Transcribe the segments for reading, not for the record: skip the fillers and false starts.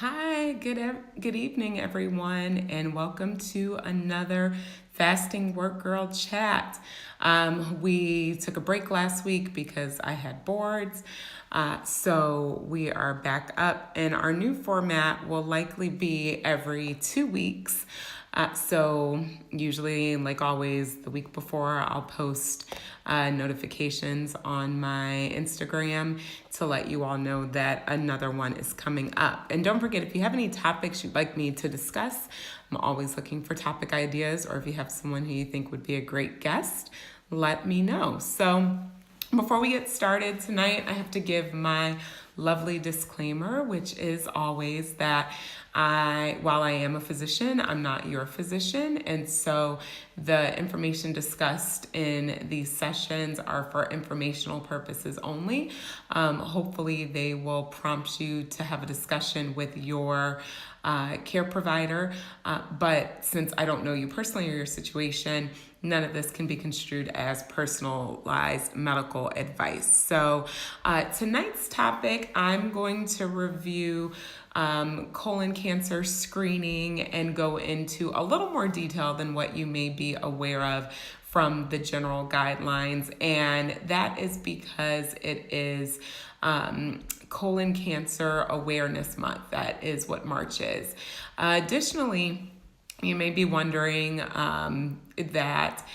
Hi, good evening, everyone, and welcome to another Fasting Work Girl Chat. We took a break last week because I had boards, so we are back up, and our new format will likely be every 2 weeks. So usually, like always, the week before, I'll post notifications on my Instagram to let you all know that another one is coming up. And don't forget, if you have any topics you'd like me to discuss, I'm always looking for topic ideas, or if you have someone who you think would be a great guest, let me know. So before we get started tonight, I have to give my lovely disclaimer, which is always that while I am a physician, I'm not your physician. And so the information discussed in these sessions are for informational purposes only. Hopefully they will prompt you to have a discussion with your care provider. But since I don't know you personally or your situation, none of this can be construed as personalized medical advice. So tonight's topic, I'm going to review colon cancer screening and go into a little more detail than what you may be aware of from the general guidelines. And that is because it is Colon Cancer Awareness Month. That is what March is. Additionally, you may be wondering that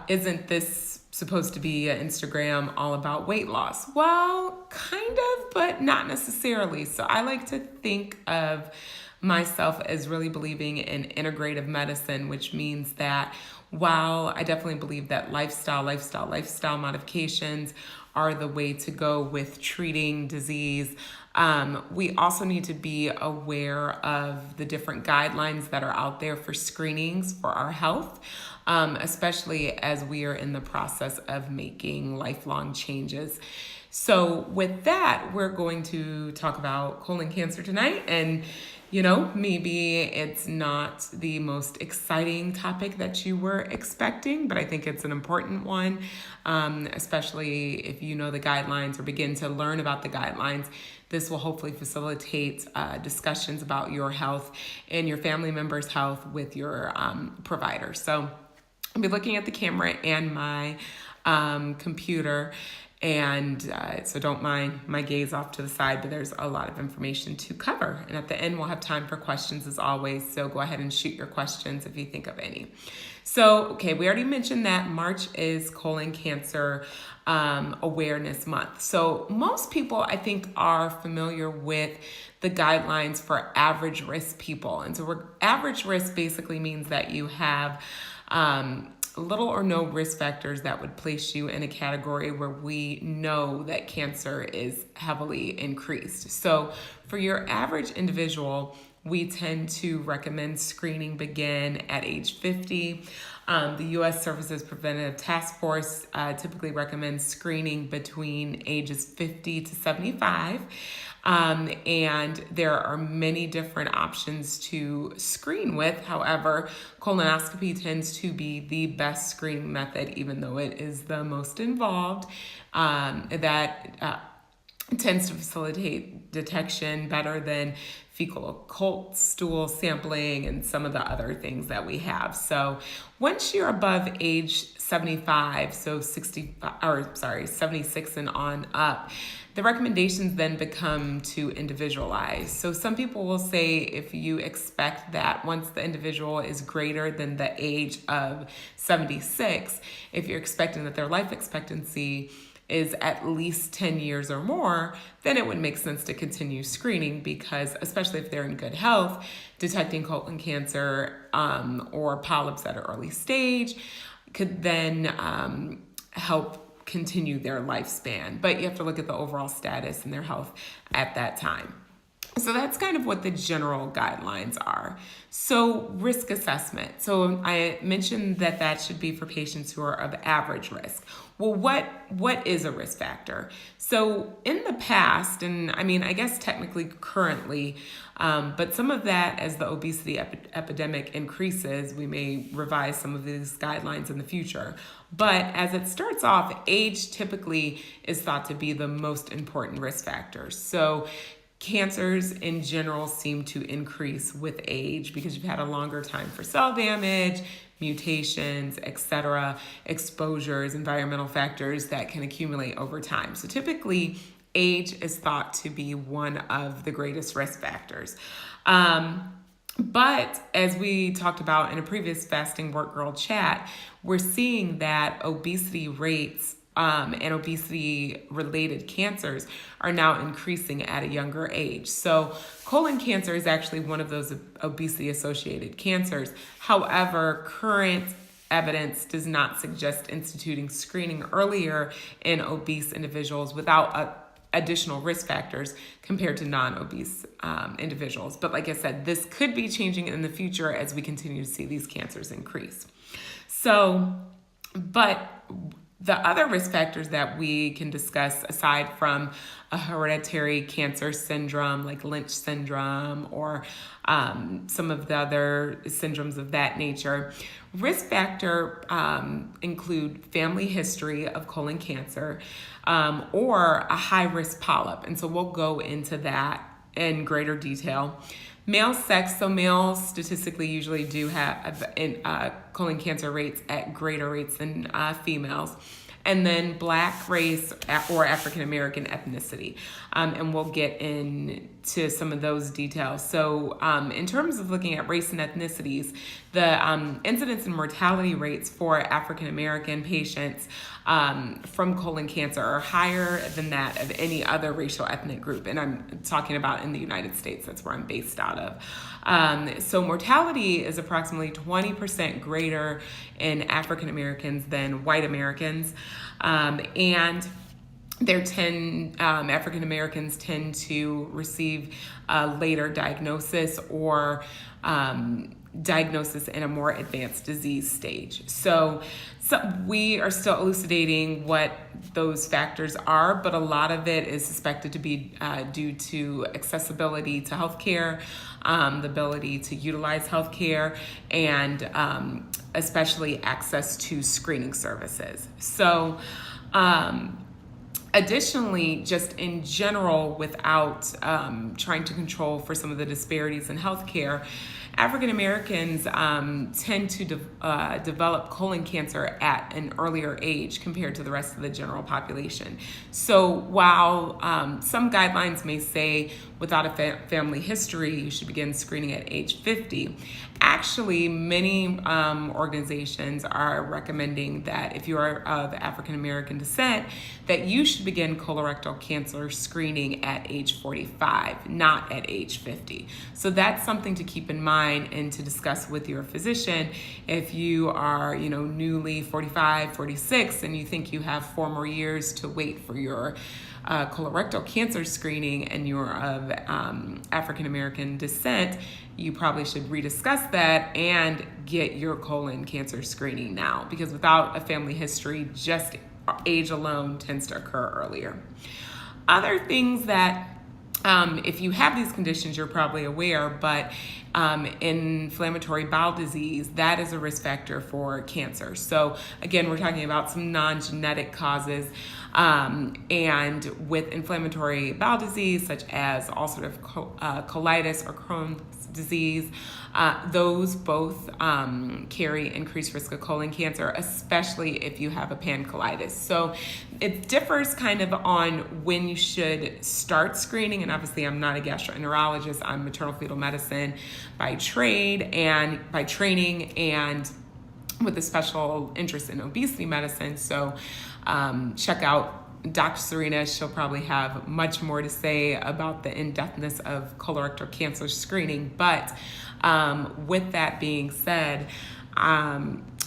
isn't this supposed to be an Instagram all about weight loss? Well, kind of, but not necessarily. So I like to think of myself as really believing in integrative medicine, which means that while I definitely believe that lifestyle modifications are the way to go with treating disease, we also need to be aware of the different guidelines that are out there for screenings for our health, especially as we are in the process of making lifelong changes. So with that, we're going to talk about colon cancer tonight. And maybe it's not the most exciting topic that you were expecting, but I think it's an important one, especially if you know the guidelines or begin to learn about the guidelines. This will hopefully facilitate discussions about your health and your family members' health with your provider. So I'll be looking at the camera and my computer. And so don't mind my gaze off to the side, but there's a lot of information to cover. And at the end, we'll have time for questions as always. So go ahead and shoot your questions if you think of any. So, okay, we already mentioned that March is Colon Cancer Awareness Month. So most people, I think, are familiar with the guidelines for average risk people. And so average risk basically means that you have little or no risk factors that would place you in a category where we know that cancer is heavily increased. So for your average individual, we tend to recommend screening begin at age 50. The U.S. Services Preventative Task Force typically recommends screening between ages 50 to 75. And there are many different options to screen with. However, colonoscopy tends to be the best screening method, even though it is the most involved. That tends to facilitate detection better than fecal occult stool sampling and some of the other things that we have. So once you're above age 75, so 76 and on up, the recommendations then become to individualize. So some people will say if you expect that once the individual is greater than the age of 76, if you're expecting that their life expectancy is at least 10 years or more, then it would make sense to continue screening because, especially if they're in good health, detecting colon cancer or polyps at an early stage could then help continue their lifespan. But you have to look at the overall status and their health at that time. So that's kind of what the general guidelines are. So risk assessment. So I mentioned that should be for patients who are of average risk. Well, what is a risk factor? So in the past, and I mean, I guess technically currently, but some of that as the obesity epidemic increases, we may revise some of these guidelines in the future. But as it starts off, age typically is thought to be the most important risk factor. So cancers in general seem to increase with age because you've had a longer time for cell damage, mutations, etc., exposures, environmental factors that can accumulate over time. So typically, age is thought to be one of the greatest risk factors. But as we talked about in a previous Fasting Work Girl chat, we're seeing that obesity rates and obesity-related cancers are now increasing at a younger age. So colon cancer is actually one of those obesity-associated cancers. However, current evidence does not suggest instituting screening earlier in obese individuals without additional risk factors compared to non-obese individuals. But like I said, this could be changing in the future as we continue to see these cancers increase. But the other risk factors that we can discuss, aside from a hereditary cancer syndrome like Lynch syndrome or some of the other syndromes of that nature, risk factor include family history of colon cancer or a high-risk polyp. And so we'll go into that in greater detail. Male sex, so males statistically usually do have colon cancer rates at greater rates than females. And then Black race or African American ethnicity. And we'll get into some of those details. So in terms of looking at race and ethnicities, the incidence and mortality rates for African American patients from colon cancer are higher than that of any other racial ethnic group. And I'm talking about in the United States. That's where I'm based out of. So mortality is approximately 20% greater in African Americans than white Americans. And African Americans tend to receive a later diagnosis or diagnosis in a more advanced disease stage. So we are still elucidating what those factors are, but a lot of it is suspected to be due to accessibility to healthcare, the ability to utilize healthcare, and especially access to screening services. So additionally, just in general, without trying to control for some of the disparities in healthcare, African Americans tend to develop colon cancer at an earlier age compared to the rest of the general population. So while some guidelines may say without a family history, you should begin screening at age 50, actually many organizations are recommending that if you are of African American descent, that you should begin colorectal cancer screening at age 45, not at age 50. So that's something to keep in mind and to discuss with your physician. If you are, newly 45, 46, and you think you have 4 more years to wait for your colorectal cancer screening and you're of African American descent, you probably should rediscuss that and get your colon cancer screening now, because without a family history, just age alone tends to occur earlier. Other things that if you have these conditions, you're probably aware, but inflammatory bowel disease, that is a risk factor for cancer. So again, we're talking about some non-genetic causes. And with inflammatory bowel disease, such as ulcerative colitis or Crohn's disease, those both carry increased risk of colon cancer, especially if you have a pancolitis. So it differs kind of on when you should start screening. And obviously, I'm not a gastroenterologist. I'm maternal fetal medicine by training and with a special interest in obesity medicine. So check out Dr. Serena. She'll probably have much more to say about the in-depthness of colorectal cancer screening. But with that being said,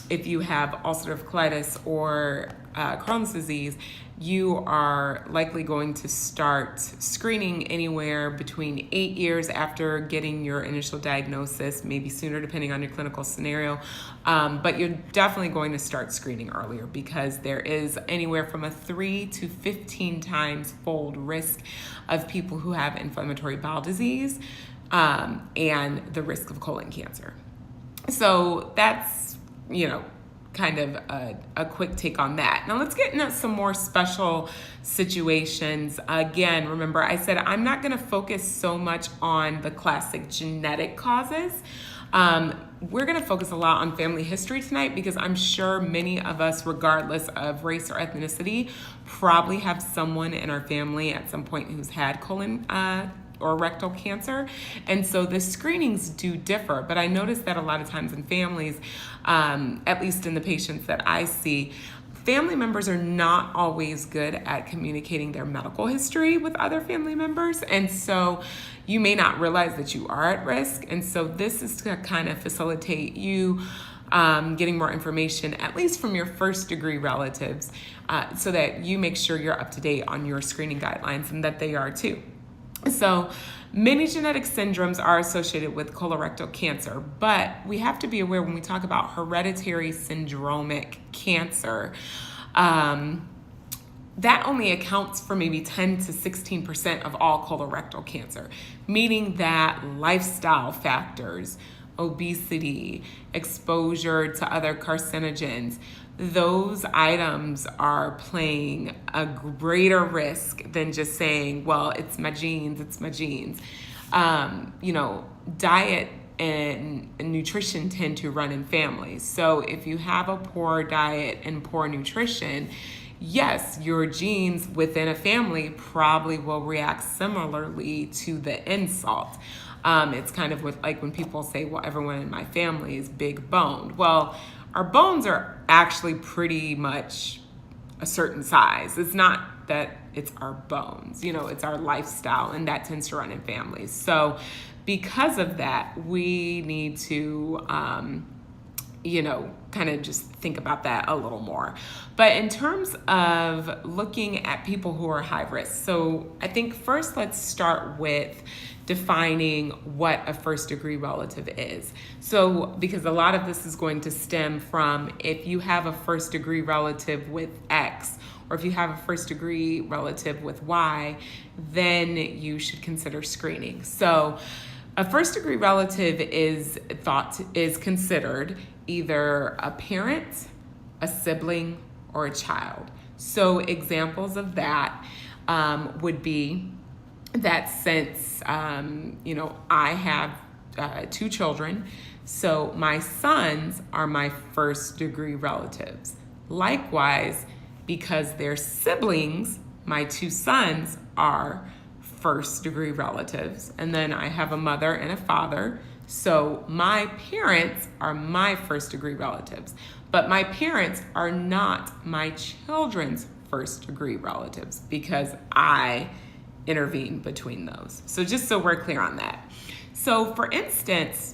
if you have ulcerative colitis or Crohn's disease, you are likely going to start screening anywhere between 8 years after getting your initial diagnosis, maybe sooner depending on your clinical scenario. But you're definitely going to start screening earlier, because there is anywhere from a 3 to 15 times fold risk of people who have inflammatory bowel disease and the risk of colon cancer. So that's, kind of a quick take on that. Now let's get into some more special situations. Again, remember I said I'm not going to focus so much on the classic genetic causes. We're going to focus a lot on family history tonight because I'm sure many of us, regardless of race or ethnicity, probably have someone in our family at some point who's had colon or rectal cancer. And so the screenings do differ, but I noticed that a lot of times in families, at least in the patients that I see, family members are not always good at communicating their medical history with other family members. And so you may not realize that you are at risk. And so this is to kind of facilitate you getting more information, at least from your first degree relatives, so that you make sure you're up to date on your screening guidelines and that they are too. So many genetic syndromes are associated with colorectal cancer, but we have to be aware when we talk about hereditary syndromic cancer, that only accounts for maybe 10 to 16% of all colorectal cancer, meaning that lifestyle factors, obesity, exposure to other carcinogens, those items are playing a greater risk than just saying, well, it's my genes. Diet and nutrition tend to run in families. So if you have a poor diet and poor nutrition, yes, your genes within a family probably will react similarly to the insult. It's kind of like when people say, well, everyone in my family is big boned. Well, our bones are actually pretty much a certain size. It's not that it's our bones, it's our lifestyle, and that tends to run in families. So because of that, we need to, kind of just think about that a little more. But in terms of looking at people who are high risk, so I think first let's start with defining what a first degree relative is. So, because a lot of this is going to stem from if you have a first degree relative with X, or if you have a first degree relative with Y, then you should consider screening. So, a first degree relative is considered either a parent, a sibling, or a child. So examples of that would be that since, I have 2 children, so my sons are my first degree relatives. Likewise, because they're siblings, my 2 sons are first degree relatives. And then I have a mother and a father. So my parents are my first degree relatives, but my parents are not my children's first degree relatives because I intervene between those. So just so we're clear on that. So for instance,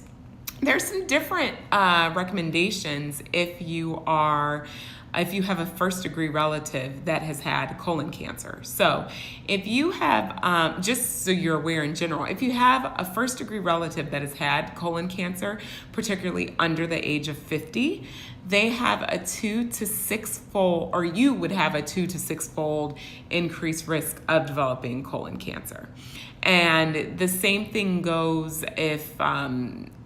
there's some different recommendations if you have a first degree relative that has had colon cancer. So if you have, just so you're aware in general, if you have a first degree relative that has had colon cancer, particularly under the age of 50, they have a 2 to 6 fold, or you would have a 2 to 6 fold increased risk of developing colon cancer. And the same thing goes if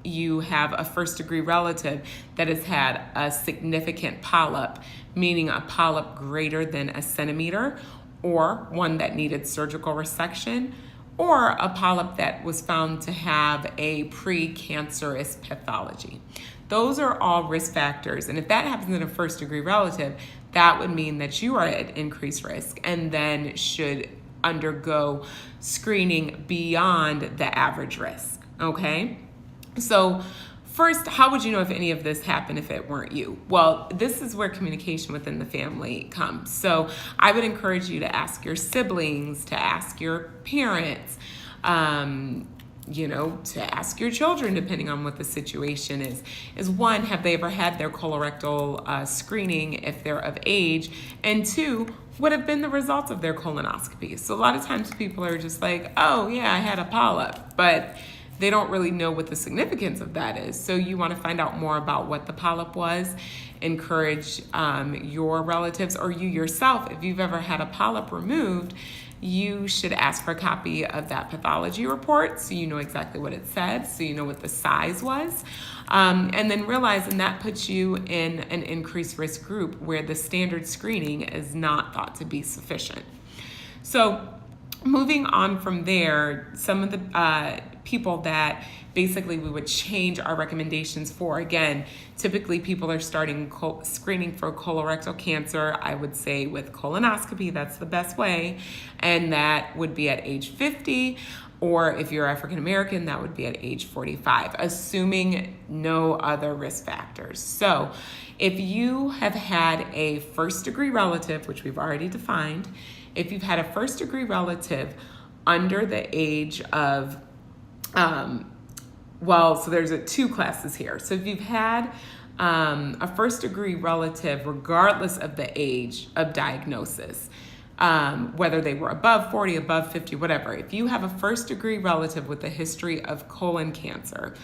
you have a first degree relative that has had a significant polyp, meaning a polyp greater than a centimeter, or one that needed surgical resection, or a polyp that was found to have a precancerous pathology. Those are all risk factors. And if that happens in a first degree relative, that would mean that you are at increased risk and then should undergo screening beyond the average risk, okay? So first, how would you know if any of this happened if it weren't you? Well, this is where communication within the family comes. So I would encourage you to ask your siblings, to ask your parents, to ask your children, depending on what the situation is one, have they ever had their colorectal screening if they're of age? And 2, what have been the results of their colonoscopy? So a lot of times people are just like, oh yeah, I had a polyp, but they don't really know what the significance of that is. So you want to find out more about what the polyp was. Encourage your relatives or you yourself, if you've ever had a polyp removed, you should ask for a copy of that pathology report so you know exactly what it said, so you know what the size was. And then realizing that puts you in an increased risk group where the standard screening is not thought to be sufficient. So moving on from there, some of the people that basically we would change our recommendations for, again, typically people are starting screening for colorectal cancer, I would say with colonoscopy, that's the best way, and that would be at age 50, or if you're African American, that would be at age 45, assuming no other risk factors. So if you have had a first degree relative, which we've already defined, if you've had a first degree relative under the age of, so there's two classes here. So if you've had a first degree relative, regardless of the age of diagnosis, whether they were above 40, above 50, whatever, if you have a first degree relative with a history of colon cancer,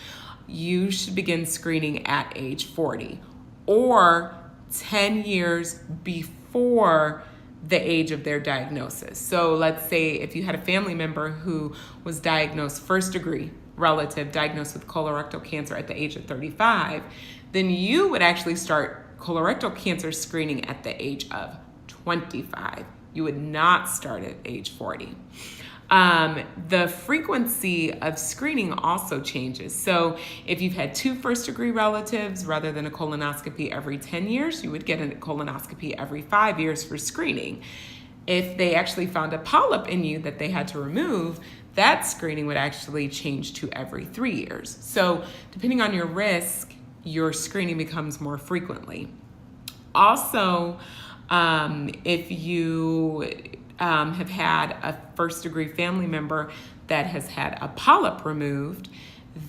you should begin screening at age 40 or 10 years before the age of their diagnosis. So let's say if you had a family member who was diagnosed first degree relative, diagnosed with colorectal cancer at the age of 35, then you would actually start colorectal cancer screening at the age of 25. You would not start at age 40. The frequency of screening also changes. So if you've had two first degree relatives, rather than a colonoscopy every 10 years, you would get a colonoscopy every 5 years for screening. If they actually found a polyp in you that they had to remove, that screening would actually change to every 3 years. So depending on your risk, your screening becomes more frequently. Also, if you have had a first degree family member that has had a polyp removed,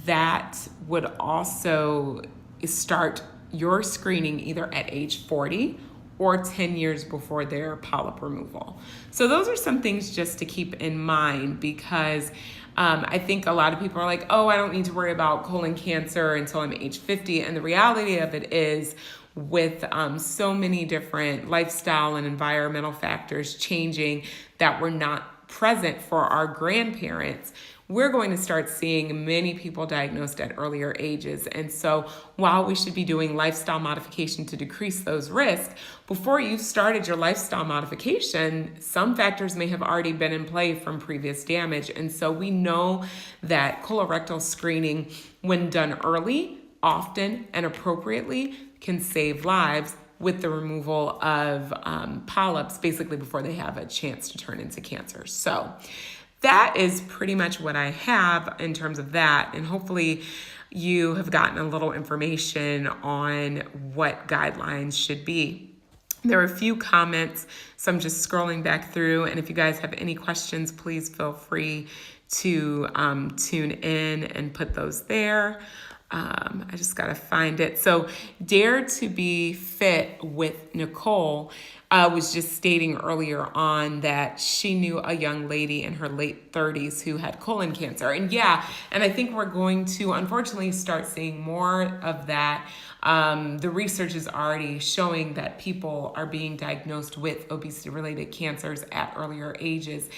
that would also start your screening either at age 40 or 10 years before their polyp removal. So those are some things just to keep in mind, because I think a lot of people are like, oh, I don't need to worry about colon cancer until I'm age 50. And the reality of it is, with so many different lifestyle and environmental factors changing that were not present for our grandparents, we're going to start seeing many people diagnosed at earlier ages. And so while we should be doing lifestyle modification to decrease those risks, before you started your lifestyle modification, some factors may have already been in play from previous damage. And so we know that colorectal screening, when done early, often and appropriately, can save lives with the removal of polyps, basically before they have a chance to turn into cancer. So that is pretty much what I have in terms of that. And hopefully you have gotten a little information on what guidelines should be. There are a few comments, so I'm just scrolling back through. And if you guys have any questions, please feel free to tune in and put those there. I just got to find it. So Dare to Be Fit with Nicole was just stating earlier on that she knew a young lady in her late 30s who had colon cancer. And I think we're going to unfortunately start seeing more of that. The research is already showing that people are being diagnosed with obesity-related cancers at earlier ages.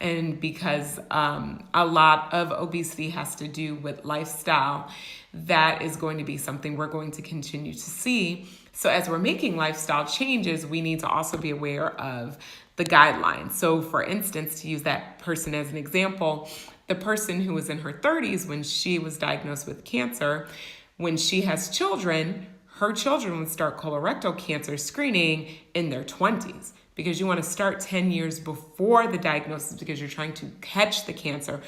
And because a lot of obesity has to do with lifestyle, that is going to be something we're going to continue to see. So as we're making lifestyle changes, we need to also be aware of the guidelines. So for instance, to use that person as an example, the person who was in her 30s when she was diagnosed with cancer, when she has children, her children would start colorectal cancer screening in their 20s. Because you want to start 10 years before the diagnosis, because you're trying to catch the cancer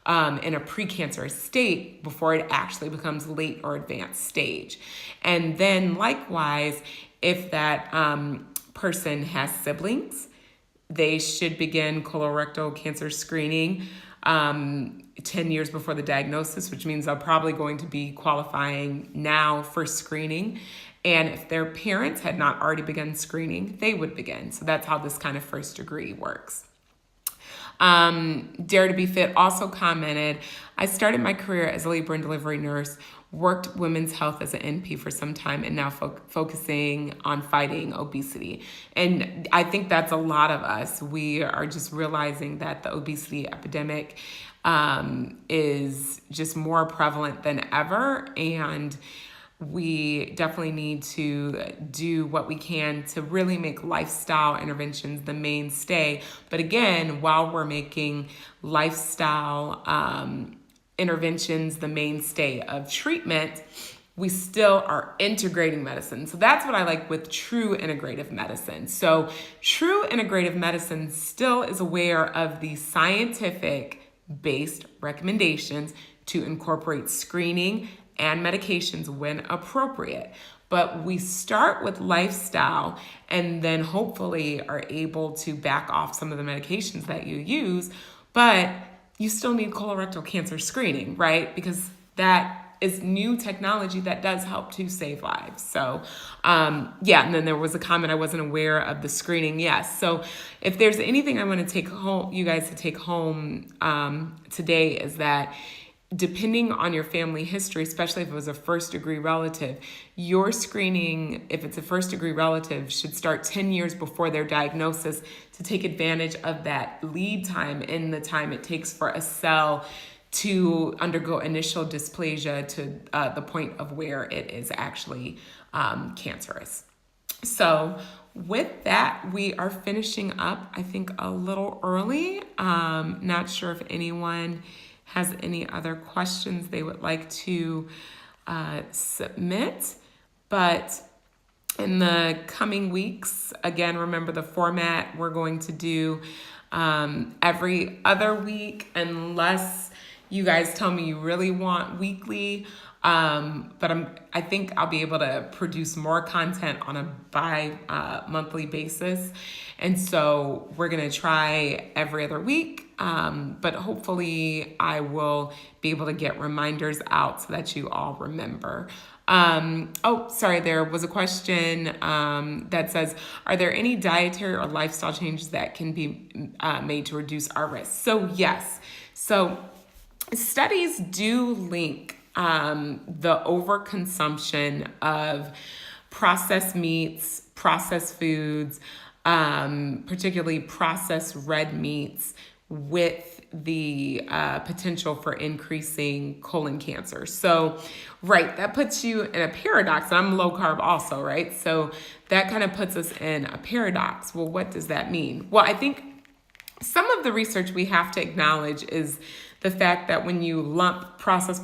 in a precancerous state before it actually becomes late or advanced stage. And then likewise, if that person has siblings, they should begin colorectal cancer screening 10 years before the diagnosis, which means they're probably going to be qualifying now for screening. And if their parents had not already begun screening, they would begin. So that's how this kind of first degree works. Dare to Be Fit also commented, I started my career as a labor and delivery nurse worked women's health as an NP for some time, and now focusing on fighting obesity. And I think that's a lot of us. We are just realizing that the obesity epidemic is just more prevalent than ever, and we definitely need to do what we can to really make lifestyle interventions the mainstay. But again, while we're making lifestyle interventions the mainstay of treatment, we still are integrating medicine. So that's what I like with true integrative medicine. So true integrative medicine still is aware of the scientific based recommendations to incorporate screening and medications when appropriate. But we start with lifestyle and then hopefully are able to back off some of the medications that you use, but you still need colorectal cancer screening, right? Because that is new technology that does help to save lives. So, and then there was a comment, I wasn't aware of the screening. Yes. So if there's anything I want to take home, you guys to take home today, is that depending on your family history, especially if it was a first-degree relative, your screening, if it's a first-degree relative, should start 10 years before their diagnosis to take advantage of that lead time in the time it takes for a cell to undergo initial dysplasia to the point of where it is actually cancerous. So with that, we are finishing up, I think, a little early. Not sure if anyone has any other questions they would like to submit, but in the coming weeks, again, remember the format we're going to do every other week, unless you guys tell me you really want weekly. But I think I'll be able to produce more content on a bi-monthly basis. And so we're going to try every other week. But hopefully I will be able to get reminders out so that you all remember. There was a question that says, are there any dietary or lifestyle changes that can be made to reduce our risk? So yes. So studies do link the overconsumption of processed meats, processed foods, particularly processed red meats, with the potential for increasing colon cancer. So, right, that puts you in a paradox. I'm low carb also, right? So that kind of puts us in a paradox. Well, what does that mean? Well, I think some of the research we have to acknowledge is the fact that when you lump process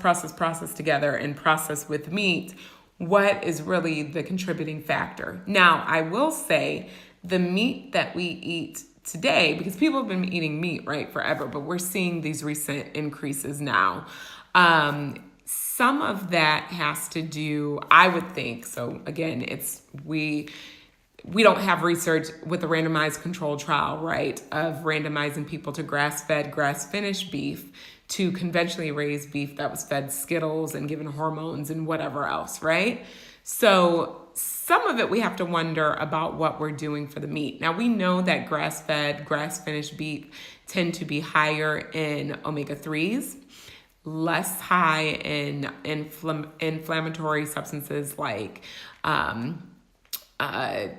together and process with meat, what is really the contributing factor? Now, I will say the meat that we eat today, because people have been eating meat, right, forever, but we're seeing these recent increases now. Some of that has to do, I would think, so again, we don't have research with a randomized controlled trial, right, of randomizing people to grass-fed, grass-finished beef to conventionally raised beef that was fed Skittles and given hormones and whatever else, right? So some of it we have to wonder about what we're doing for the meat. Now, we know that grass-fed, grass-finished beef tend to be higher in omega-3s, less high in inflammatory substances like the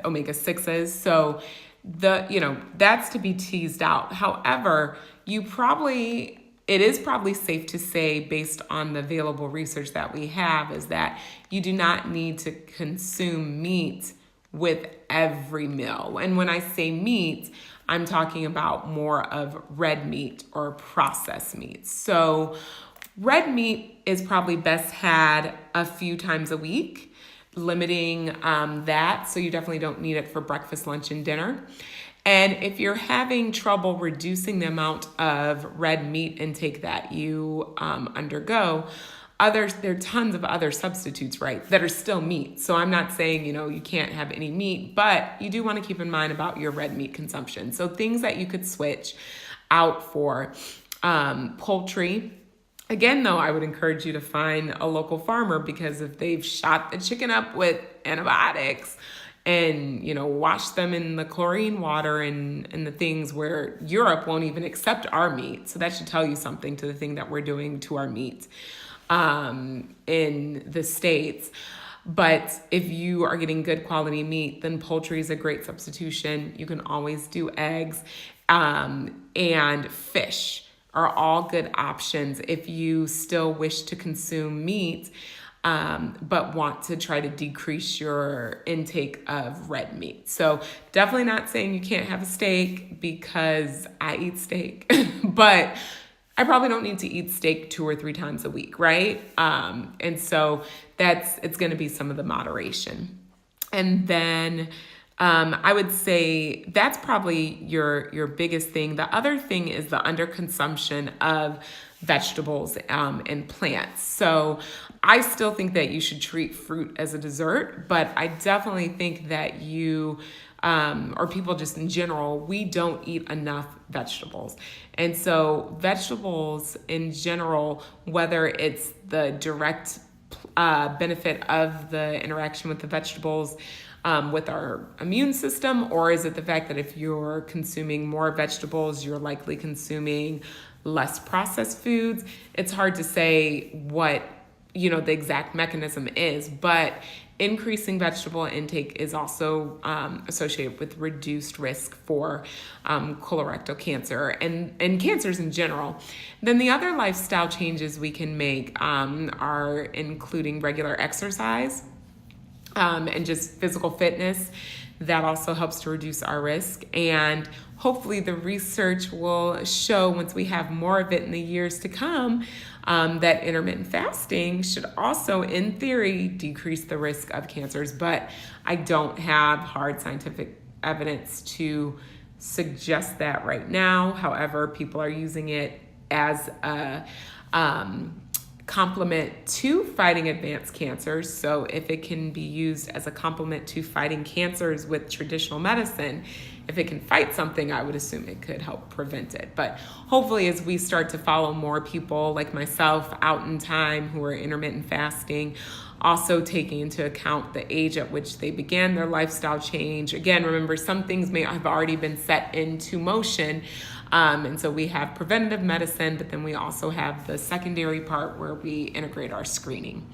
omega-6s. So that's to be teased out. However, it is probably safe to say, based on the available research that we have, is that you do not need to consume meat with every meal. And when I say meat, I'm talking about more of red meat or processed meat. So red meat is probably best had a few times a week, limiting that. So you definitely don't need it for breakfast, lunch, and dinner. And if you're having trouble reducing the amount of red meat intake that you undergo, there are tons of other substitutes, right, that are still meat. So I'm not saying, you can't have any meat, but you do want to keep in mind about your red meat consumption. So things that you could switch out for poultry. Again, though, I would encourage you to find a local farmer, because if they've shot the chicken up with antibiotics and, wash them in the chlorine water and the things where Europe won't even accept our meat. So that should tell you something to the thing that we're doing to our meat. in the States. But if you are getting good quality meat, then poultry is a great substitution. You can always do eggs, and fish are all good options if you still wish to consume meat, but want to try to decrease your intake of red meat. So definitely not saying you can't have a steak, because I eat steak, but I probably don't need to eat steak 2 or 3 times a week, right? And so it's going to be some of the moderation. And then I would say that's probably your biggest thing. The other thing is the underconsumption of vegetables and plants. So I still think that you should treat fruit as a dessert, but I definitely think that you or people just in general, we don't eat enough vegetables. And so vegetables in general, whether it's the direct benefit of the interaction with the vegetables with our immune system, or is it the fact that if you're consuming more vegetables, you're likely consuming less processed foods? It's hard to say what, the exact mechanism is, but increasing vegetable intake is also associated with reduced risk for colorectal cancer and cancers in general. Then the other lifestyle changes we can make are including regular exercise and just physical fitness. That also helps to reduce our risk. And hopefully the research will show, once we have more of it in the years to come, that intermittent fasting should also, in theory, decrease the risk of cancers. But I don't have hard scientific evidence to suggest that right now. However, people are using it as a complement to fighting advanced cancers. So if it can be used as a complement to fighting cancers with traditional medicine, if it can fight something, I would assume it could help prevent it. But hopefully, as we start to follow more people like myself out in time who are intermittent fasting, also taking into account the age at which they began their lifestyle change. Again, remember, some things may have already been set into motion. And so we have preventative medicine, but then we also have the secondary part where we integrate our screening.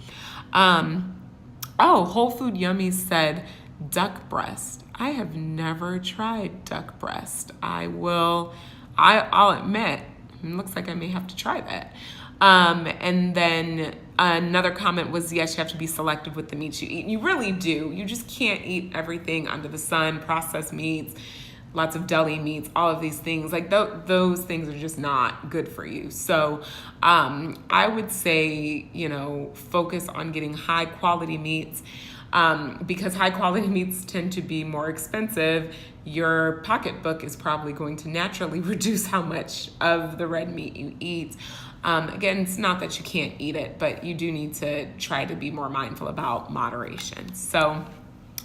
Whole Food Yummy said duck breast. I have never tried duck breast. I'll admit, it looks like I may have to try that. And then another comment was, yes, you have to be selective with the meats you eat. And you really do. You just can't eat everything under the sun, processed meats, lots of deli meats, all of these things. Like those things are just not good for you. So I would say, focus on getting high quality meats. Because high quality meats tend to be more expensive, your pocketbook is probably going to naturally reduce how much of the red meat you eat. Again, it's not that you can't eat it, but you do need to try to be more mindful about moderation. So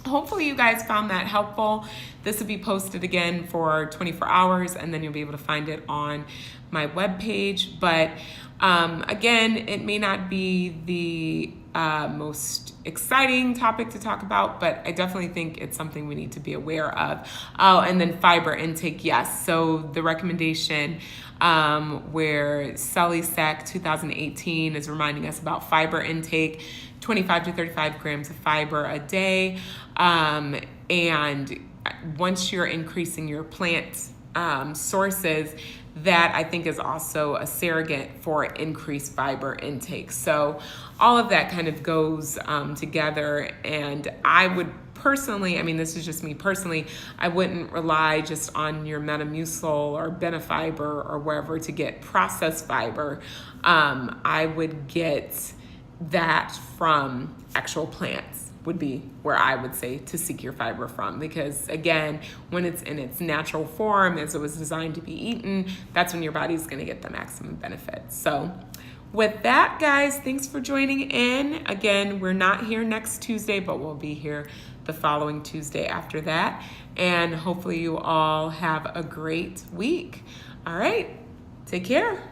hopefully you guys found that helpful. This will be posted again for 24 hours, and then you'll be able to find it on my webpage. But again, it may not be the most exciting topic to talk about, but I definitely think it's something we need to be aware of. Oh, and then fiber intake, yes. So the recommendation where CELISAC 2018 is reminding us about fiber intake, 25 to 35 grams of fiber a day. And once you're increasing your plant sources, that I think is also a surrogate for increased fiber intake. So all of that kind of goes together. And I would personally, this is just me personally, I wouldn't rely just on your Metamucil or Benefiber or wherever to get processed fiber. I would get that from actual plants, would be where I would say to seek your fiber from, because again, when it's in its natural form as it was designed to be eaten, that's when your body's going to get the maximum benefit. So with that, guys, thanks for joining in. Again, we're not here next Tuesday, but we'll be here the following Tuesday after that. And hopefully you all have a great week. All right, take care.